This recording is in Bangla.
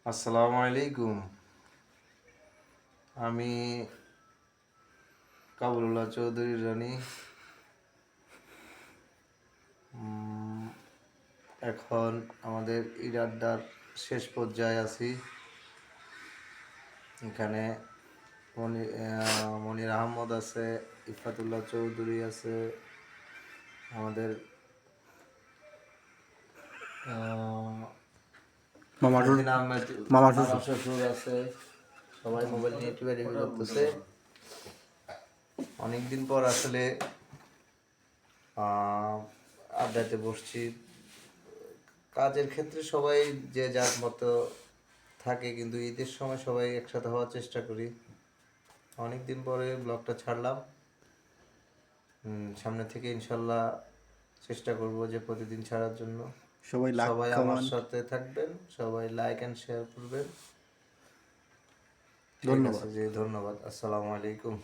আসসালামু আলাইকুম। আমি কাবুলুল্লাহ চৌধুরী রানী। এখন আমাদের ঈদ আড্ডার শেষ পর্যায়ে আছি। এখানে মনির আহমদ আছে, ইফাতুল্লাহ চৌধুরী আছে, আমাদের মতিন আহমেদ মামা শ্বশুর আছে। সবাই মোবাইল নিয়ে টিভি করতেছে। অনেকদিন পর আসলে আড্ডাতে বসছি। কাজের ক্ষেত্রে সবাই যে যার মতো থাকে, কিন্তু ঈদের সময় সবাই একসাথে হওয়ার চেষ্টা করি। অনেকদিন পরে ব্লগটা ছাড়লাম। সামনে থেকে ইনশাল্লাহ চেষ্টা করব যে প্রতিদিন ছাড়ার জন্য। সবাই আমার সাথে থাকবেন, সবাই লাইক অ্যান্ড শেয়ার করবেন। ঠিক আছে, জি ধন্যবাদ। আসসালামু আলাইকুম।